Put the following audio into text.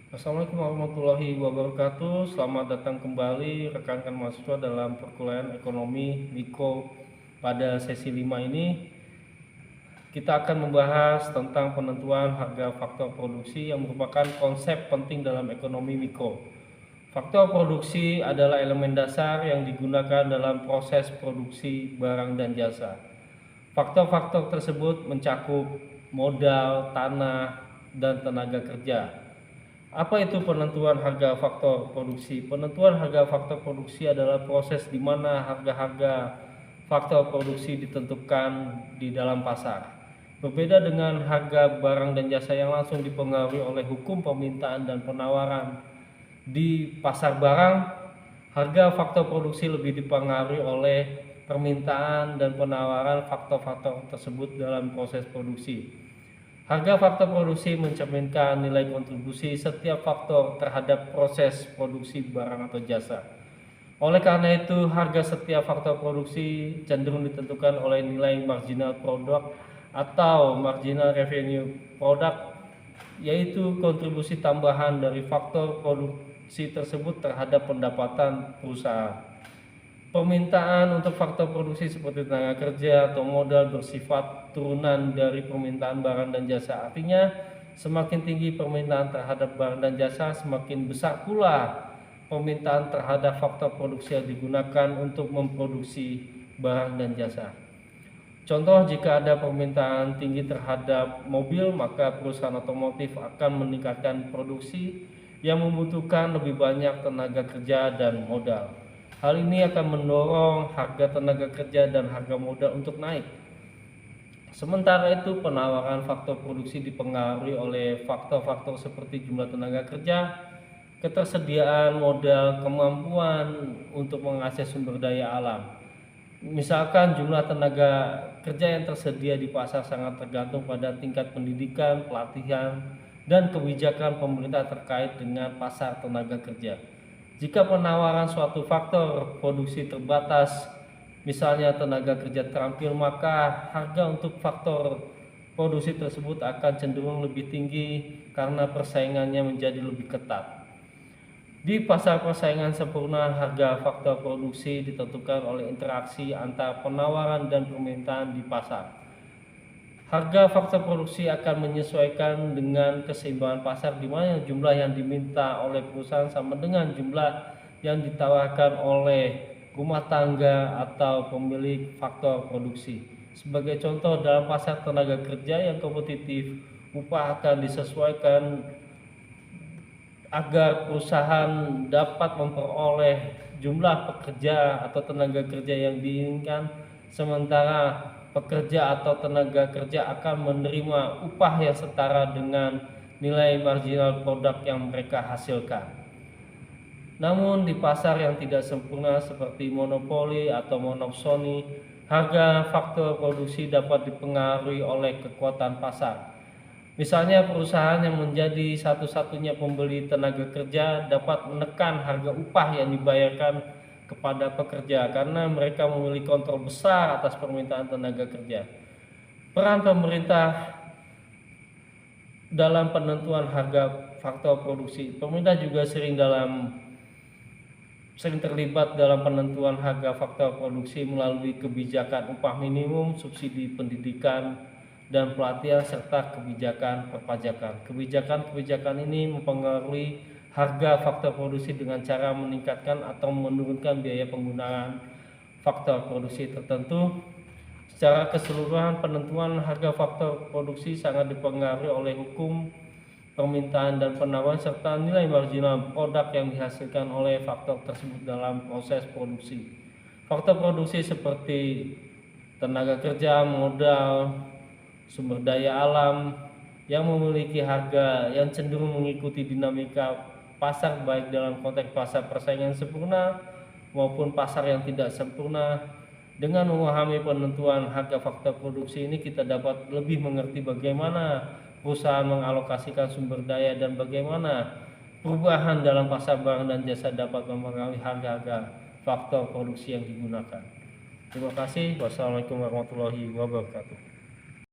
Assalamualaikum warahmatullahi wabarakatuh. Selamat datang kembali rekan-rekan mahasiswa dalam perkuliahan ekonomi Miko. Pada sesi 5 ini kita akan membahas tentang penentuan harga faktor produksi yang merupakan konsep penting dalam ekonomi Miko. Faktor produksi adalah elemen dasar yang digunakan dalam proses produksi barang dan jasa. Faktor-faktor tersebut mencakup modal, tanah, dan tenaga kerja. Apa itu penentuan harga faktor produksi? Penentuan harga faktor produksi adalah proses di mana harga-harga faktor produksi ditentukan di dalam pasar. Berbeda dengan harga barang dan jasa yang langsung dipengaruhi oleh hukum permintaan dan penawaran. Di pasar barang, harga faktor produksi lebih dipengaruhi oleh permintaan dan penawaran faktor-faktor tersebut dalam proses produksi. Harga faktor produksi mencerminkan nilai kontribusi setiap faktor terhadap proses produksi barang atau jasa. Oleh karena itu, harga setiap faktor produksi cenderung ditentukan oleh nilai marginal product atau marginal revenue product, yaitu kontribusi tambahan dari faktor produksi tersebut terhadap pendapatan perusahaan. Permintaan untuk faktor produksi seperti tenaga kerja atau modal bersifat turunan dari permintaan barang dan jasa. Artinya, semakin tinggi permintaan terhadap barang dan jasa, semakin besar pula permintaan terhadap faktor produksi yang digunakan untuk memproduksi barang dan jasa. Contoh, jika ada permintaan tinggi terhadap mobil, maka perusahaan otomotif akan meningkatkan produksi yang membutuhkan lebih banyak tenaga kerja dan modal. Hal ini akan mendorong harga tenaga kerja dan harga modal untuk naik. Sementara itu, penawaran faktor produksi dipengaruhi oleh faktor-faktor seperti jumlah tenaga kerja, ketersediaan modal, kemampuan untuk mengakses sumber daya alam. Misalkan jumlah tenaga kerja yang tersedia di pasar sangat tergantung pada tingkat pendidikan, pelatihan, dan kebijakan pemerintah terkait dengan pasar tenaga kerja. Jika penawaran suatu faktor produksi terbatas, misalnya tenaga kerja terampil, maka harga untuk faktor produksi tersebut akan cenderung lebih tinggi karena persaingannya menjadi lebih ketat. Di pasar persaingan sempurna, harga faktor produksi ditentukan oleh interaksi antara penawaran dan permintaan di pasar. Harga faktor produksi akan menyesuaikan dengan keseimbangan pasar di mana jumlah yang diminta oleh perusahaan sama dengan jumlah yang ditawarkan oleh rumah tangga atau pemilik faktor produksi. Sebagai contoh, dalam pasar tenaga kerja yang kompetitif, upah akan disesuaikan agar perusahaan dapat memperoleh jumlah pekerja atau tenaga kerja yang diinginkan, sementara pekerja atau tenaga kerja akan menerima upah yang setara dengan nilai marginal produk yang mereka hasilkan. Namun di pasar yang tidak sempurna seperti monopoli atau monopsoni, harga faktor produksi dapat dipengaruhi oleh kekuatan pasar. Misalnya perusahaan yang menjadi satu-satunya pembeli tenaga kerja dapat menekan harga upah yang dibayarkan kepada pekerja karena mereka memiliki kontrol besar atas permintaan tenaga kerja. Peran pemerintah dalam penentuan harga faktor produksi. Pemerintah juga sering terlibat dalam penentuan harga faktor produksi melalui kebijakan upah minimum, subsidi pendidikan, dan pelatihan serta kebijakan perpajakan. Kebijakan-kebijakan ini mempengaruhi harga faktor produksi dengan cara meningkatkan atau menurunkan biaya penggunaan faktor produksi tertentu. Secara keseluruhan, penentuan harga faktor produksi sangat dipengaruhi oleh hukum permintaan dan penawaran serta nilai marginal produk yang dihasilkan oleh faktor tersebut dalam proses produksi. Faktor produksi seperti tenaga kerja, modal, sumber daya alam yang memiliki harga yang cenderung mengikuti dinamika pasar baik dalam konteks pasar persaingan sempurna maupun pasar yang tidak sempurna. Dengan memahami penentuan harga faktor produksi ini, kita dapat lebih mengerti bagaimana perusahaan mengalokasikan sumber daya dan bagaimana perubahan dalam pasar barang dan jasa dapat mempengaruhi harga-harga faktor produksi yang digunakan. Terima kasih. Wassalamualaikum warahmatullahi wabarakatuh.